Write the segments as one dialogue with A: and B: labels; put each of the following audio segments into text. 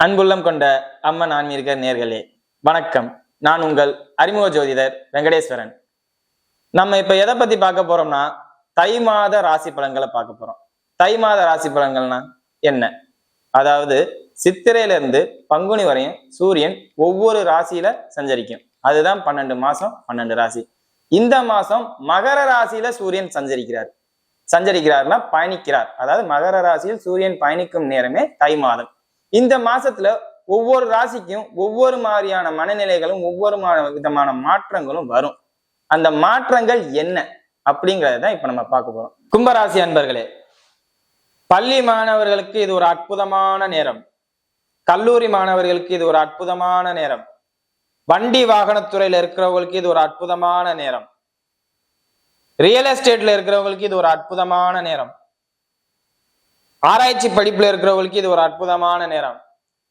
A: அன்புள்ளம் கொண்ட அம்மன் ஆன்மீக நேர்களே வணக்கம். நான் உங்கள் அறிமுக ஜோதிடர் வெங்கடேஸ்வரன். நம்ம இப்ப எதை பத்தி பார்க்க போறோம்னா தை மாத ராசி பலன்களை பார்க்க போறோம். தை மாத ராசி பலன்கள்னா என்ன? அதாவது சித்திரையில இருந்து பங்குனி வரையும் சூரியன் ஒவ்வொரு ராசியில சஞ்சரிக்கும். அதுதான் 12 மாசம் 12 ராசி. இந்த மாசம் மகர ராசியில சூரியன் சஞ்சரிக்கிறார்னா பயணிக்கிறார். அதாவது மகர ராசியில் சூரியன் பயணிக்கும் நேரமே தை மாதம். இந்த மாசத்துல ஒவ்வொரு ராசிக்கும் ஒவ்வொரு மாதிரியான மனநிலைகளும் ஒவ்வொரு விதமான மாற்றங்களும் வரும். அந்த மாற்றங்கள் என்ன அப்படிங்கறதான் இப்ப நம்ம பார்க்க போறோம். கும்பராசி அன்பர்களே, பள்ளி மாணவர்களுக்கு இது ஒரு அற்புதமான நேரம். கல்லூரி மாணவர்களுக்கு இது ஒரு அற்புதமான நேரம். வண்டி வாகனத்துறையில இருக்கிறவங்களுக்கு இது ஒரு அற்புதமான நேரம். ரியல் எஸ்டேட்ல இருக்கிறவங்களுக்கு இது ஒரு அற்புதமான நேரம். ஆராய்ச்சி படிப்புல இருக்கிறவங்களுக்கு இது ஒரு அற்புதமான நேரம்.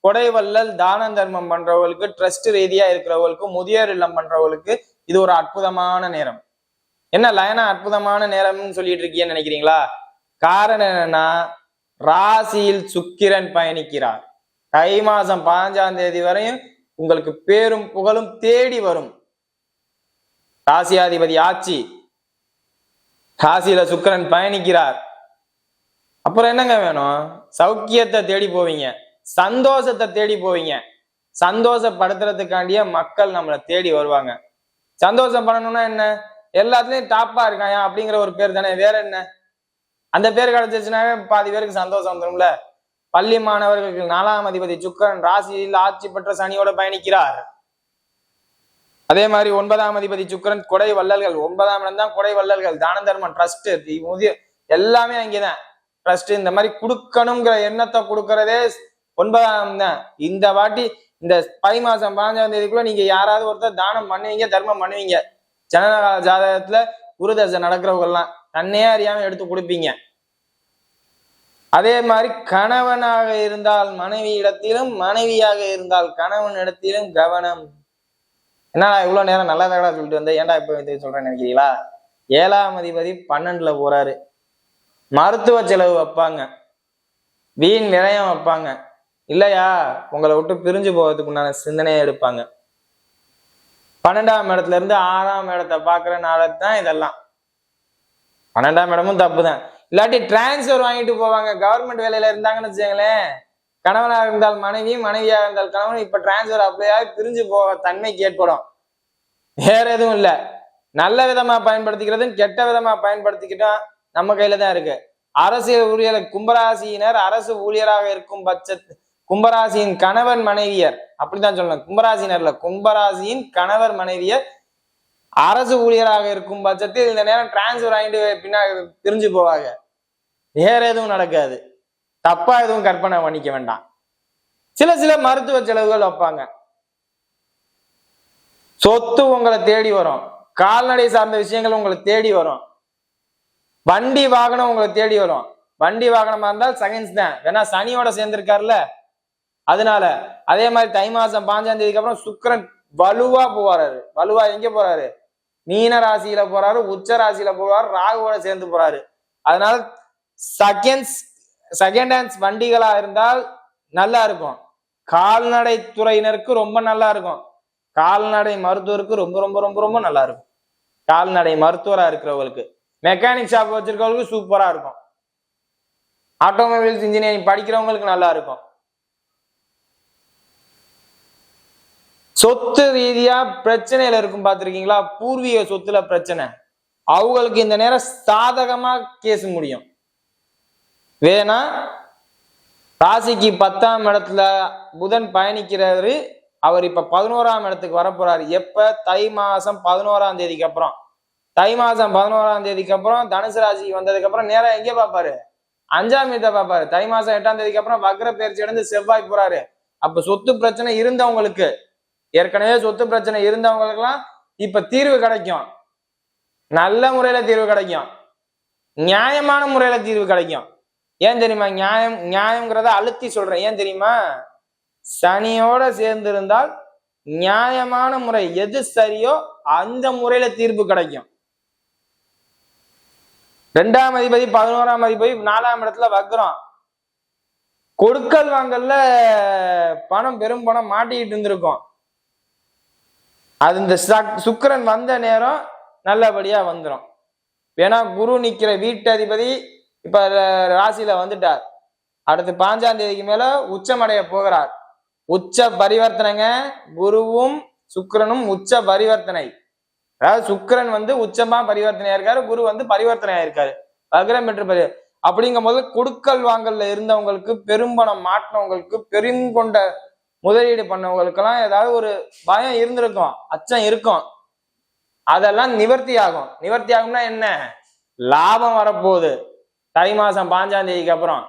A: கொடைவள்ளல் தான தர்மம் பண்றவங்களுக்கு, ட்ரஸ்ட் ரீதியா இருக்கிறவங்களுக்கு, முதியோர் இல்லம் பண்றவங்களுக்கு இது ஒரு அற்புதமான நேரம். என்ன லயனா அற்புதமான நேரம்னு சொல்லிட்டு இருக்கீங்கன்னு நினைக்கிறீங்களா? காரணம் என்னன்னா, ராசியில் சுக்கிரன் பயணிக்கிறார். தை மாசம் 15ஆம் தேதி வரையும் உங்களுக்கு பேரும் புகழும் தேடி வரும். ராசியாதிபதி ஆட்சி, ராசியில சுக்கிரன் பயணிக்கிறார். அப்புறம் என்னங்க வேணும்? சௌக்கியத்தை தேடி போவீங்க, சந்தோஷத்தை தேடி போவீங்க. சந்தோஷப்படுத்துறதுக்காண்டிய மக்கள் நம்மளை தேடி வருவாங்க. சந்தோஷம் பண்ணணும்னா என்ன? எல்லாத்துலயும் டாப்பா இருக்காயா அப்படிங்கிற ஒரு பேர் தானே, வேற என்ன? அந்த பேர் கிடைச்சிச்சுனாவே பாதி பேருக்கு சந்தோஷம் வந்துடும்ல. பள்ளி மாணவர்களுக்கு 4ஆம் அதிபதி சுக்கிரன் ராசியில் ஆட்சி பெற்ற சனியோட பயணிக்கிறார். அதே மாதிரி 9ஆம் அதிபதி சுக்கிரன் கொடை வள்ளல்கள், 9ஆம் இடம் தான் கொடை வள்ளல்கள், தான தர்மம், ட்ரஸ்ட், எல்லாமே அங்கேதான். ட்ரஸ்ட் இந்த மாதிரி கொடுக்கணுங்கிற எண்ணத்தை கொடுக்கறதே 9ஆம் தான். இந்த வாட்டி இந்த தை மாசம் 15ஆம் தேதிக்குள்ள நீங்க யாராவது ஒருத்தர் தானம் பண்ணுவீங்க, தர்மம் பண்ணுவீங்க. ஜனன ஜாதகத்துல குருதசை நடக்கிறவங்கெல்லாம் தன்னையே அறியாம எடுத்து கொடுப்பீங்க. அதே மாதிரி கணவனாக இருந்தால் மனைவி இடத்திலும், மனைவியாக இருந்தால் கணவன் இடத்திலும் கவனம். என்னடா இவ்வளவு நேரம் நல்லா தகடா சொல்லிட்டு வந்தேன், ஏன்டா இப்ப இது சொல்றேன்னு நினைக்கிறீங்களா? 7ஆம் அதிபதி 12ல போறாரு. மருத்துவ செலவு வைப்பாங்க, வீண் விரயம் வைப்பாங்க, இல்லையா உங்களை விட்டு பிரிஞ்சு போகிறதுக்கு உண்டான சிந்தனையை எடுப்பாங்க. 12ஆம் இடத்துல இருந்து 6ஆம் இடத்தை பாக்குறனால தான் இதெல்லாம். 12ஆம் இடமும் தப்புதான். இல்லாட்டி டிரான்ஸ்பர் வாங்கிட்டு போவாங்க. கவர்மெண்ட் வேலையில இருந்தாங்கன்னு வச்சுங்களேன், கணவனாக இருந்தால் மனைவி, மனைவியாக இருந்தால் கணவன். இப்ப டிரான்ஸ்பர் அப்படியே பிரிஞ்சு போக தன்மைக்கு ஏற்படும். வேற எதுவும் இல்லை. நல்ல விதமா பயன்படுத்திக்கிறது, கெட்ட விதமா பயன்படுத்திக்கிட்டா நம்ம கையில தான் இருக்கு. அரசியல் ஊழியர் கும்பராசியினர் அரசு ஊழியராக இருக்கும் பட்சத்து, கும்பராசியின் கணவன் மனைவியர், அப்படித்தான் சொல்லணும். கும்பராசினர்ல கும்பராசியின் கணவர் மனைவியர் அரசு ஊழியராக இருக்கும் பட்சத்தில் இந்த நேரம் டிரான்ஸ்பர் ஆகிட்டு பின்னாடி பிரிஞ்சு போவாங்க. வேற எதுவும் நடக்காது. தப்பா எதுவும் கற்பனை பண்ணிக்க வேண்டாம். சில மருத்துவ செலவுகள் வைப்பாங்க. சொத்து உங்களை தேடி வரும். கால்நடை சார்ந்த விஷயங்கள் உங்களை தேடி வரும். வண்டி வாகனம் உங்களை தேடி வரும். வண்டி வாகனமா இருந்தால் செகண்ட்ஸ் தான், ஏன்னா சனியோட சேர்ந்திருக்காருல்ல, அதனால. அதே மாதிரி தை மாசம் 15ஆம் தேதிக்கு அப்புறம் சுக்கிரன் வலுவா போறாரு. வலுவா எங்க போறாரு? மீன ராசியில போறாரு, உச்ச ராசியில போறாரு, ராகுவோட சேர்ந்து போறாரு. அதனால செகண்ட் ஹேண்ட்ஸ் வண்டிகளா இருந்தால் நல்லா இருக்கும். கால்நடை துறையினருக்கு ரொம்ப நல்லா இருக்கும். கால்நடை மருத்துவருக்கு ரொம்ப ரொம்ப ரொம்ப ரொம்ப நல்லா இருக்கும். கால்நடை மருத்துவரா இருக்கிறவங்களுக்கு, மெக்கானிக் ஷாப் வச்சிருக்கவங்களுக்கு சூப்பரா இருக்கும். ஆட்டோமொபைல்ஸ் இன்ஜினியரிங் படிக்கிறவங்களுக்கு நல்லா இருக்கும். சொத்து ரீதியா பிரச்சனையில இருக்கும் பார்த்திருக்கீங்களா? பூர்வீக சொத்துல பிரச்சனை, அவங்களுக்கு இந்த நேரம் சாதகமா கேஸ் முடியும். வேணா ராசிக்கு 10ஆம் இடத்துல புதன் பயணிக்கிறாரு. அவர் இப்ப 11ஆம் இடத்துக்கு வரப்போறாரு. எப்ப? தை மாசம் 11ஆம் தேதிக்கு அப்புறம். தை மாசம் 11ஆம் தேதிக்கு அப்புறம் தனுசு ராசிக்கு வந்ததுக்கு அப்புறம் நேரம் எங்கே பார்ப்பாரு? 5ஆம் இடத்தை பார்ப்பாரு. தை மாசம் 8ஆம் தேதிக்கு அப்புறம் வக்ர பயிற்சி அடைந்து செவ்வாய் போறாரு. அப்ப சொத்து பிரச்சனை இருந்தவங்களுக்கு, ஏற்கனவே சொத்து பிரச்சனை இருந்தவங்களுக்குலாம் இப்ப தீர்வு கிடைக்கும். நல்ல முறையில தீர்வு கிடைக்கும். நியாயமான முறையில தீர்வு கிடைக்கும். ஏன் தெரியுமா? நியாயம்ங்கிறத அழுத்தி சொல்றேன். ஏன் தெரியுமா? சனியோட சேர்ந்து இருந்தால் நியாயமான முறை எது சரியோ அந்த முறையில தீர்ப்பு கிடைக்கும். 2ஆம் அதிபதி 11ஆம் அதிபதி 4ஆம் இடத்துல வக்ரம். கொடுக்கல் வாங்கல்ல பணம் பெரும் பணம் மாட்டிக்கிட்டு இருந்திருக்கும். அது இந்த சுக்கிரன் வந்த நேரம் நல்லபடியா வந்துடும். ஏன்னா குரு நிக்கிற வீட்டு அதிபதி இப்ப ராசியில வந்துட்டார். அடுத்து 5ஆம் தேதிக்கு மேல உச்சமடைய போகிறார். உச்ச பரிவர்த்தனைங்க. குருவும் சுக்கிரனும் உச்ச பரிவர்த்தனை. அதாவது சுக்கிரன் வந்து உச்சமா பரிவர்த்தனையா இருக்காரு, குரு வந்து பரிவர்த்தனையா இருக்காரு, வக்ரம் பெற்று அப்படிங்கும் போது கொடுக்கல் வாங்கல்ல இருந்தவங்களுக்கு, பெரும்பணம் மாட்டினவங்களுக்கு, பெருங்கொண்ட முதலீடு பண்ணவங்களுக்கெல்லாம் ஏதாவது ஒரு பயம் இருந்திருக்கும், அச்சம் இருக்கும். அதெல்லாம் நிவர்த்தி ஆகும். நிவர்த்தி ஆகும்னா என்ன? லாபம் வரப்போகுது தை மாசம் 5ஆம் தேதிக்கு அப்புறம்.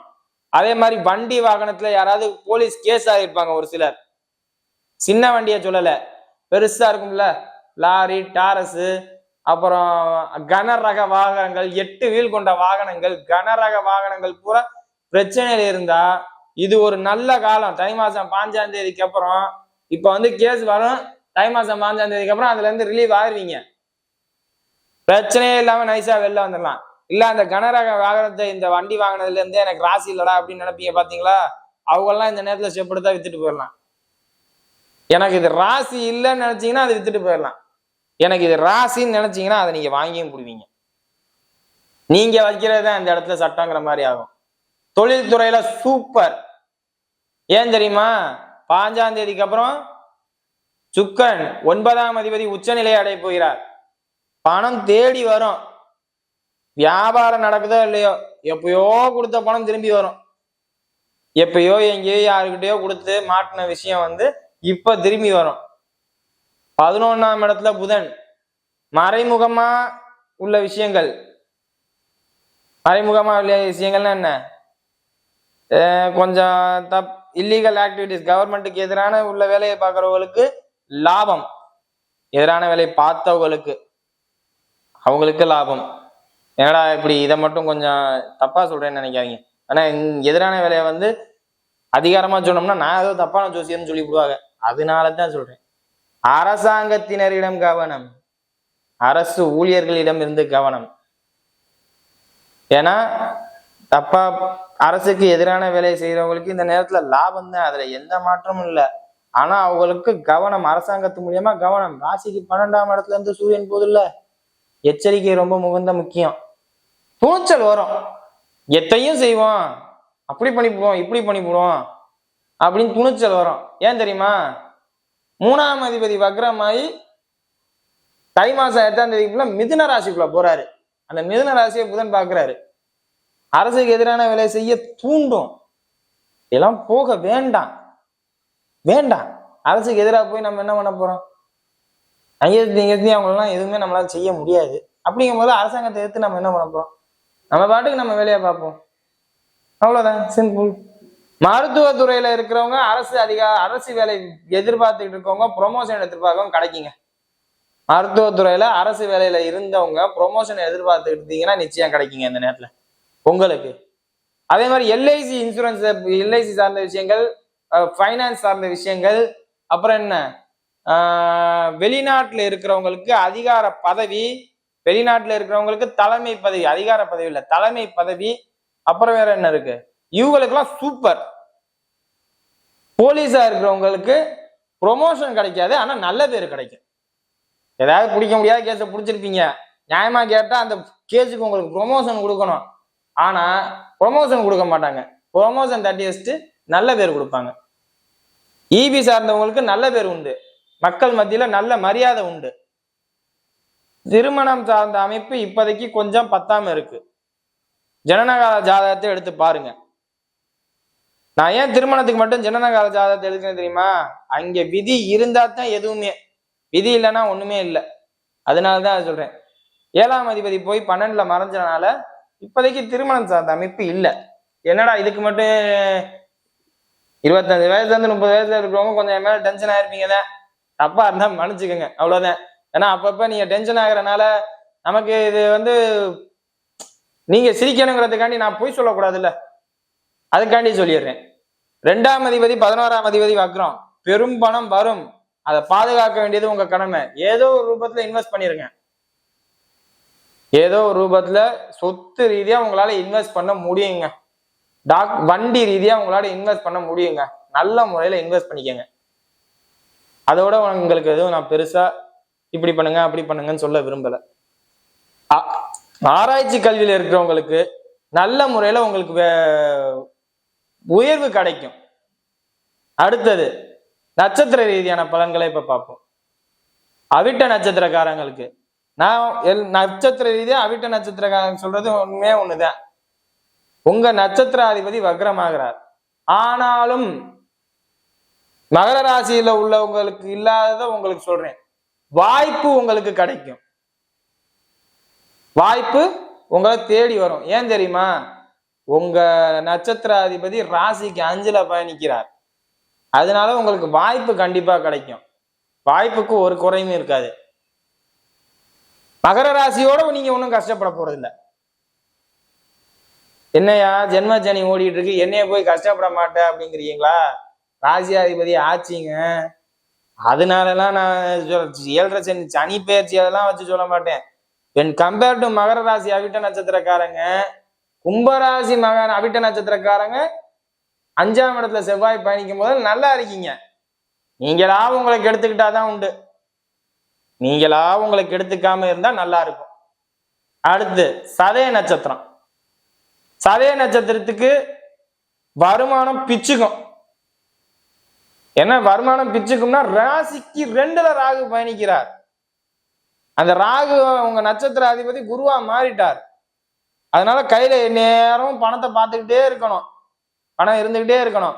A: அதே மாதிரி வண்டி வாகனத்துல யாராவது போலீஸ் கேஸ் ஆகிருப்பாங்க. ஒரு சிலர் சின்ன வண்டியை சொல்லல, பெருசா இருக்கும்ல, லாரி, டாரஸ், அப்புறம் கனரக வாகனங்கள், 8 வீல் கொண்ட வாகனங்கள், கனரக வாகனங்கள் பூரா பிரச்சனையில இருந்தா இது ஒரு நல்ல காலம். தை மாசம் 5ஆம் தேதிக்கு அப்புறம் இப்ப வந்து கேஸ் வரும். தை மாசம் 5ஆம் தேதிக்கு அப்புறம் அதுல இருந்து ரிலீவ் ஆயிருவீங்க. பிரச்சனையே இல்லாம நைஸா வெளில வந்துடலாம். இல்ல அந்த கனரக வாகனத்தை இந்த வண்டி வாங்கினதுல இருந்தே எனக்கு ராசி இல்லடா அப்படின்னு நினைப்பீங்க பாத்தீங்களா, அவங்க எல்லாம் இந்த நேரத்துல செப்படுத்தா வித்துட்டு போயிடலாம். எனக்கு இது ராசி இல்லைன்னு நினைச்சீங்கன்னா அதை வித்துட்டு போயிடலாம். எனக்கு இது ராசின்னு நினைச்சீங்கன்னா அதை நீங்க வாங்கியும் போடுவீங்க. நீங்க வைக்கிறது அந்த இடத்துல சட்டங்கிற மாதிரி ஆகும். தொழில்துறையில சூப்பர். ஏன் தெரியுமா? 5ஆம் தேதிக்கு அப்புறம் சுக்கிரன் 9ஆம் அதிபதி உச்சநிலையை அடைய போகிறார். பணம் தேடி வரும். வியாபாரம் நடக்குதோ இல்லையோ, எப்பயோ கொடுத்த பணம் திரும்பி வரும். எப்பயோ எங்கேயோ யாருக்கிட்டயோ கொடுத்து மாட்டின விஷயம் வந்து இப்ப திரும்பி வரும். 11ஆம் இடத்துல புதன். மறைமுகமா உள்ள விஷயங்கள். மறைமுகமா உள்ள விஷயங்கள்னா என்ன? கொஞ்சம் இல்லீகல் ஆக்டிவிட்டிஸ், கவர்மெண்ட்டுக்கு எதிரான உள்ள வேலையை பார்க்கறவங்களுக்கு லாபம். எதிரான வேலையை பார்த்தவங்களுக்கு அவங்களுக்கு லாபம். ஏன்னா இப்படி இதை மட்டும் கொஞ்சம் தப்பா சொல்றேன்னு நினைக்காதீங்க. ஆனா எதிரான வேலையை வந்து அதிகாரமா சொன்னோம்னா நான் ஏதோ தப்பான ஜோசியம்னு சொல்லி விடுவாங்க. அதனாலதான் சொல்றேன். அரசாங்கத்தினரிடம் கவனம், அரசு ஊழியர்களிடம் இருந்து கவனம். ஏன்னா தப்பா அரசுக்கு எதிரான வேலையை செய்யறவங்களுக்கு இந்த நேரத்துல லாபம் தான், அதுல எந்த மாற்றமும் இல்லை. ஆனா அவங்களுக்கு கவனம், அரசாங்கத்து மூலியமா கவனம். ராசிக்கு 12ஆம் இடத்துல இருந்து சூரியன் போதில்ல, எச்சரிக்கை ரொம்ப முக்கியம். துணிச்சல் வரும். எத்தையும் செய்வோம், அப்படி பண்ணிவிடுவோம், இப்படி பண்ணிவிடுவோம் அப்படின்னு துணிச்சல் வரும். ஏன் தெரியுமா? 3ஆம் அதிபதி வக்ரமாயி தை மாசம் 8ஆம் தேதிக்குள்ள மிதுன ராசிக்குள்ள போறாரு. அந்த மிதுன ராசியை புதன் பார்க்கிறாரு. அரசுக்கு எதிரான வேலையை செய்ய தூண்டும். இதெல்லாம் போக வேண்டாம், வேண்டாம். அரசுக்கு எதிராக போய் நம்ம என்ன பண்ண போறோம்? அவங்களெல்லாம் எதுவுமே நம்மளால செய்ய முடியாது. அப்படிங்கும் போது அரசாங்கத்தை எடுத்து நம்ம என்ன பண்ண போறோம்? நம்ம பாட்டுக்கு நம்ம வேலையை பார்ப்போம். அவ்வளவுதான், சிம்பிள். மருத்துவத்துறையில இருக்கிறவங்க, அரசு வேலை எதிர்பார்த்துக்கிட்டு இருக்கவங்க, ப்ரொமோஷன் எதிர்பார்க்கவங்க கிடைக்குங்க. மருத்துவத்துறையில அரசு வேலையில இருந்தவங்க ப்ரொமோஷன் எதிர்பார்த்துக்கிட்டு இருந்தீங்கன்னா நிச்சயம் கிடைக்குங்க இந்த நேரத்துல உங்களுக்கு. அதே மாதிரி எல்ஐசி இன்சூரன்ஸ், எல்ஐசி சார்ந்த விஷயங்கள், ஃபைனான்ஸ் சார்ந்த விஷயங்கள், அப்புறம் என்ன, வெளிநாட்டுல இருக்கிறவங்களுக்கு அதிகார பதவி, வெளிநாட்டுல இருக்கிறவங்களுக்கு தலைமை பதவி, அதிகார பதவி இல்ல தலைமை பதவி. அப்புறம் வேற என்ன இருக்கு? இவங்களுக்கெல்லாம் சூப்பர். போலீஸா இருக்கிறவங்களுக்கு ப்ரொமோஷன் கிடைக்காது, ஆனா நல்ல பேர் கிடைக்கும். ஏதாவது பிடிக்க முடியாத கேஸை பிடிச்சிருப்பீங்க, நியாயமா கேட்டா அந்த கேஸுக்கு உங்களுக்கு ப்ரொமோஷன் கொடுக்கணும். ஆனா ப்ரொமோஷன் கொடுக்க மாட்டாங்க. ப்ரொமோஷன் தட்டி வச்சுட்டு நல்ல பேர் கொடுப்பாங்க. இபி சார்ந்தவங்களுக்கு நல்ல பேர் உண்டு, மக்கள் மத்தியில நல்ல மரியாதை உண்டு. திருமணம் சார்ந்த அமைப்பு இப்போதைக்கு கொஞ்சம் பத்தாம இருக்கு. ஜனனகால ஜாதகத்தை எடுத்து பாருங்க. நான் ஏன் திருமணத்துக்கு மட்டும் ஜனனகால ஜாதகத்தை எடுக்கிறேன் தெரியுமா? அங்க விதி இருந்தா தான் எதுவுமே, விதி இல்லைன்னா ஒண்ணுமே இல்லை. அதனாலதான் அது சொல்றேன். 7ஆம் அதிபதி போய் 12ல மறைஞ்சனால இப்போதைக்கு திருமணம் சார்ந்த அமைப்பு இல்லை. என்னடா இதுக்கு மட்டும் 25 வயசுல இருந்து 30 வயசுல இருக்கிறவங்க கொஞ்சம் மேல டென்ஷன் ஆயிருப்பீங்க தான். தப்பா இருந்தா மன்னிச்சுக்கோங்க, அவ்வளவுதான். ஏன்னா அப்பப்ப நீங்க டென்ஷன் ஆகுறதுனால நமக்கு இது வந்து நீங்க சிரிக்கணுங்கிறதுக்காண்டி நான் போய் சொல்லக்கூடாதுல்ல, அதுக்காண்டி சொல்லிடுறேன். 2ஆம் அதிபதி 11ஆம் அதிபதி வக்ரம். பெரும் பணம் வரும், அதை பாதுகாக்க வேண்டியது உங்க கடமை. ஏதோ ஒரு ரூபத்துல இன்வெஸ்ட் பண்ணிருங்க. ஏதோ ஒரு ரூபத்துல சொத்து ரீதியா உங்களால இன்வெஸ்ட் பண்ண முடியுங்க. வண்டி ரீதியா உங்களால இன்வெஸ்ட் பண்ண முடியுங்க. நல்ல முறையில இன்வெஸ்ட் பண்ணிக்கங்க. அதோட உங்களுக்கு எதுவும் நான் பெருசா இப்படி பண்ணுங்க அப்படி பண்ணுங்கன்னு சொல்ல விரும்பல. ஆராய்ச்சி கல்வியில இருக்கிறவங்களுக்கு நல்ல முறையில உங்களுக்கு உயர்வு கிடைக்கும். அடுத்தது நட்சத்திர ரீதியான பலன்களை இப்ப பார்ப்போம். அவிட்ட நட்சத்திரக்காரங்களுக்கு நான் நட்சத்திர ரீதியா அவிட்ட நட்சத்திரக்காரங்க சொல்றது உண்மையே ஒண்ணுதான். உங்க நட்சத்திராதிபதி வக்ரமாகிறார். ஆனாலும் மகர ராசியில உள்ளவங்களுக்கு இல்லாதத உங்களுக்கு சொல்றேன். வாய்ப்பு உங்களுக்கு கிடைக்கும். வாய்ப்பு உங்களை தேடி வரும். ஏன் தெரியுமா? உங்க நட்சத்திராதிபதி ராசிக்கு 5ல பயணிக்கிறார். அதனால உங்களுக்கு வாய்ப்பு கண்டிப்பா கிடைக்கும். வாய்ப்புக்கு ஒரு குறையுமே இருக்காது. மகர ராசியோட நீங்க ஒன்றும் கஷ்டப்பட போறது இல்லை. என்னையா ஜென்ம சனி ஓடிட்டு இருக்கு, என்னைய போய் கஷ்டப்பட மாட்டேன் அப்படிங்கிறீங்களா? ராசியாதிபதி ஆச்சுங்க. அதனாலலாம் நான் 7.5 சனி பயிற்சி அதெல்லாம் வச்சு சொல்ல மாட்டேன். வென் கம்பேர் டு மகர ராசி அவிட்ட நட்சத்திரக்காரங்க, கும்பராசி அவிட்ட நட்சத்திரக்காரங்க 5ஆம் இடத்துல செவ்வாய் பயணிக்கும் போது நல்லா இருக்கீங்க. நீங்களா உங்களுக்கு எடுத்துக்கிட்டாதான் உண்டு. நீங்களா உங்களுக்கு எடுத்துக்காம இருந்தா நல்லா இருக்கும். அடுத்து சதய நட்சத்திரம். சதய நட்சத்திரத்துக்கு வருமானம் பிச்சுக்கும். என்ன வருமானம் பிச்சுக்கும்னா, ராசிக்கு 2ல ராகு பயணிக்கிறார். அந்த ராகு உங்க நட்சத்திர அதிபதி குருவா மாறிட்டார். அதனால கையில நேரம் பணத்தை பார்த்துக்கிட்டே இருக்கணும், பணம் இருந்துகிட்டே இருக்கணும்.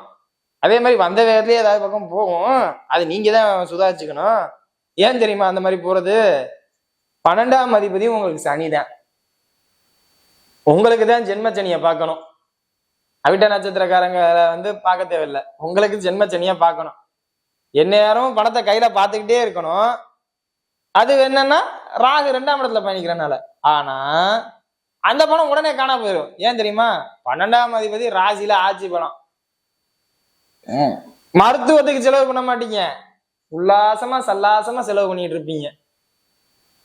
A: அதே மாதிரி வந்த வேகத்திலேயே ஏதாவது பக்கம் போகும், அது நீங்க தான் சுதாரிச்சுக்கணும். ஏன் தெரியுமா அந்த மாதிரி போறது? 12ஆம் அதிபதி உங்களுக்கு சனிதான். உங்களுக்கு தான் ஜென்ம சனியை பார்க்கணும். அவிட்ட நட்சத்திரக்காரங்க பார்க்க தேவையில்லை. உங்களுக்கு ஜென்ம சனியா பார்க்கணும். எந்நேரம் பணத்தை கையில பார்த்துக்கிட்டே இருக்கணும். அது என்னன்னா ராகு 2ஆம் இடத்துல பயணிக்கிறனால. ஆனா அந்த பணம் உடனே காணா போயிடும். ஏன் தெரியுமா? 12ஆம் அதிபதி ராசியில ஆட்சி பணம். மருத்துவத்துக்கு செலவு பண்ண மாட்டீங்க, உல்லாசமா சல்லாசமா செலவு பண்ணிட்டு இருப்பீங்க.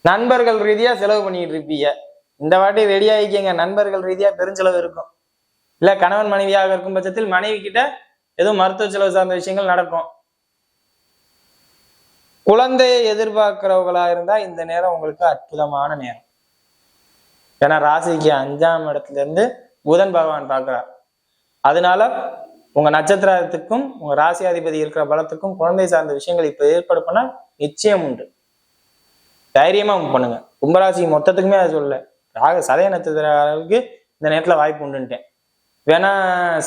A: நண்பர்கள் ரீதியா செலவு பண்ணிட்டு இருப்பீங்க. இந்த வாட்டி ரெடி ஆகிக்கங்க. நண்பர்கள் ரீதியா பெருஞ்செலவு இருக்கும். இல்ல கணவன் மனைவியாக இருக்கும் பட்சத்தில் மனைவி கிட்ட ஏதோ மருத்துவ செலவு சார்ந்த விஷயங்கள் நடக்கும். குழந்தையை எதிர்பார்க்கிறவங்களா இருந்தா இந்த நேரம் உங்களுக்கு அற்புதமான நேரம். ஏன்னா ராசிக்கு 5ஆம் இடத்துல இருந்து புதன் பகவான் பார்க்கிறார். அதனால உங்க நட்சத்திரத்துக்கும் உங்க ராசி அதிபதி இருக்கிற பலத்துக்கும் குழந்தை சார்ந்த விஷயங்கள் இப்ப ஏற்படுத்தினா நிச்சயம் உண்டு. தைரியமா பண்ணுங்க. கும்பராசி மொத்தத்துக்குமே அதை சொல்ல, சதய நட்சத்திரங்களுக்கு இந்த நேரத்துல வாய்ப்பு உண்டுன்ட்டேன். வேணா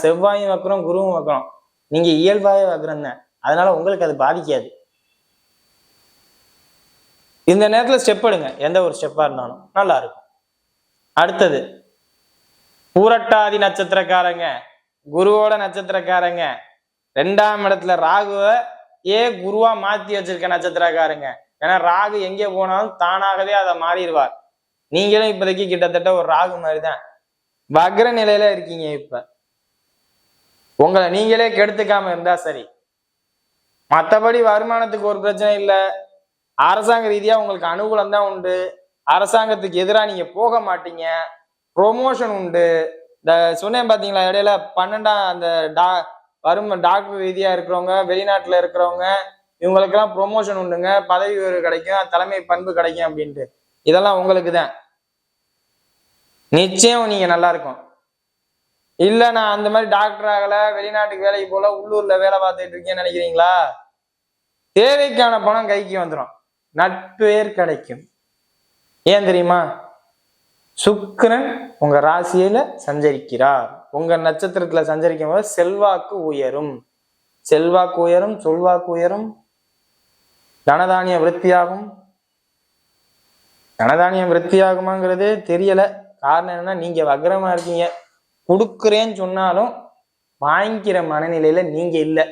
A: செவ்வாயும் வைக்கிறோம், குருவும் வைக்கிறோம், நீங்க இயல்பாவே வைக்கிறோம் தான். அதனால உங்களுக்கு அது பாதிக்காது. இந்த நேரத்துல ஸ்டெப் எடுங்க. எந்த ஒரு ஸ்டெப்பா இருந்தாலும் நல்லா இருக்கும். அடுத்தது பூரட்டாதி நட்சத்திரக்காரங்க, குருவோட நட்சத்திரக்காரங்க, 2ஆம் இடத்துல ராகுவை குருவா மாத்தி வச்சிருக்க நட்சத்திரக்காரங்க. ஏன்னா ராகு எங்கே போனாலும் தானாகவே அதை மாறிடுவார். நீங்களும் இப்போதைக்கு கிட்டத்தட்ட ஒரு ராகு மாதிரிதான் வக்ர நிலையில இருக்கீங்க. இப்ப உங்களை நீங்களே கெடுத்துக்காம இருந்தா சரி. மற்றபடி வருமானத்துக்கு ஒரு பிரச்சனை இல்லை. அரசாங்க ரீதியா உங்களுக்கு அனுகூலம் தான் உண்டு. அரசாங்கத்துக்கு எதிராக நீங்க போக மாட்டீங்க. ப்ரொமோஷன் உண்டு. இந்த சொன்னேன் பாத்தீங்களா இடையில 12ஆம் அந்த டாக்டர் ரீதியா இருக்கிறவங்க, வெளிநாட்டுல இருக்கிறவங்க, இவங்களுக்கெல்லாம் ப்ரொமோஷன் உண்டுங்க. பதவி உயர்வு கிடைக்கும், தலைமை பண்பு கிடைக்கும் அப்படின்ட்டு. இதெல்லாம் உங்களுக்கு தான். நிச்சயம் நீங்க நல்லா இருக்கும். இல்ல நான் அந்த மாதிரி டாக்டர் ஆகல, வெளிநாட்டுக்கு வேலைக்கு போல, உள்ளூர்ல வேலை பார்த்துட்டு இருக்கேன்னு நினைக்கிறீங்களா? தேவைக்கான பணம் கைக்கு வந்துடும், நட்பேர் கிடைக்கும். ஏன் தெரியுமா? சுக்கிரன் உங்க ராசியில சஞ்சரிக்கிறார். உங்க நட்சத்திரத்துல சஞ்சரிக்கும் போது செல்வாக்கு உயரும். செல்வாக்கு உயரும், சொல்வாக்கு உயரும், தனதானிய விருத்தியாகும். தனதானியம் விருத்தியாகுமாங்கிறது தெரியல. காரணம் என்னன்னா, நீங்க வக்ரமா இருக்கீங்க. கொடுக்குறேன்னு சொன்னாலும் வாங்கிக்கிற மனநிலையில நீங்க இல்லை.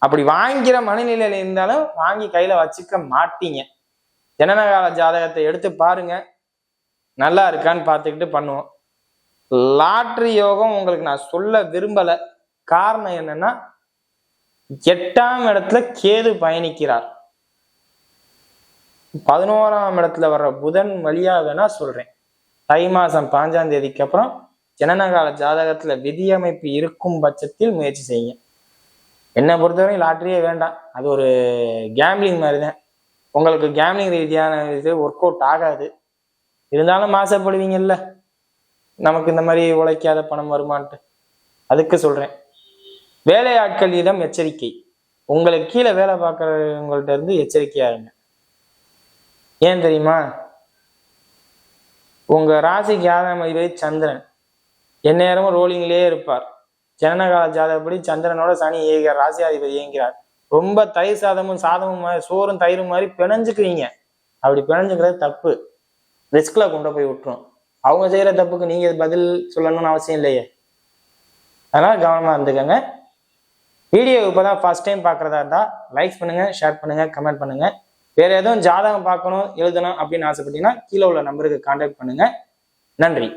A: அப்படி வாங்கிக்கிற மனநிலையில இருந்தாலும் வாங்கி கையில வச்சுக்க மாட்டீங்க. ஜனனகால ஜாதகத்தை எடுத்து பாருங்க, நல்லா இருக்கான்னு பார்த்துக்கிட்டு பண்ணுவோம். லாட்ரி யோகம் உங்களுக்கு நான் சொல்ல விரும்பல. காரணம் என்னன்னா, 8ஆம் இடத்துல கேது பயணிக்கிறார். 11ஆம் இடத்துல வர்ற புதன் வழியா வேணா சொல்றேன். தை மாசம் 5ஆம் தேதிக்கு அப்புறம் ஜனனகால ஜாதகத்துல விதி அமைப்பு இருக்கும் பட்சத்தில் முயற்சி செய்யுங்க. என்னை பொறுத்தவரை லாட்டரியே வேண்டாம், அது ஒரு கேம்லிங் மாதிரி தான். உங்களுக்கு கேம்லிங் ரீதியான இது ஒர்க் அவுட் ஆகாது. இருந்தாலும் ஆசைப்படுவீங்கல்ல, நமக்கு இந்த மாதிரி உழைக்காத பணம் வருமான்ட்டு, அதுக்கு சொல்றேன். வேலையாட்களிடம் எச்சரிக்கை. உங்களுக்கு கீழே வேலை பார்க்கறவங்கள்ட்ட இருந்து எச்சரிக்கையா இருங்க. ஏன் தெரியுமா? உங்க ராசிக்கு 6ஆம் அதிபதி சந்திரன் எந்நேரமும் ரோலிங்லேயே இருப்பார். ஜனனகால ஜாதகப்படி சந்திரனோட சனி ராசியாதிபதி இயங்கிறார். ரொம்ப தயிர் சாதமும் மாதிரி சோறும் தயிரும் மாதிரி பிணைஞ்சுக்குவீங்க. அப்படி பிணைஞ்சுக்கிறது தப்பு, ரிஸ்க்ல கொண்டு போய் விட்டுரும். அவங்க செய்யற தப்புக்கு நீங்க பதில் சொல்லணும்னு அவசியம் இல்லையே. அதனால கவனமா இருந்துக்கங்க. வீடியோ இப்போதான் ஃபர்ஸ்ட் டைம் பார்க்குறதா இருந்தா லைக் பண்ணுங்க, ஷேர் பண்ணுங்க, கமெண்ட் பண்ணுங்க. வேற எதுவும் ஜாதகம் பார்க்கணும், எழுதணும் அப்படின்னு ஆசைப்பட்டீங்கன்னா கீழே உள்ள நம்பருக்கு கான்டாக்ட் பண்ணுங்க. நன்றி.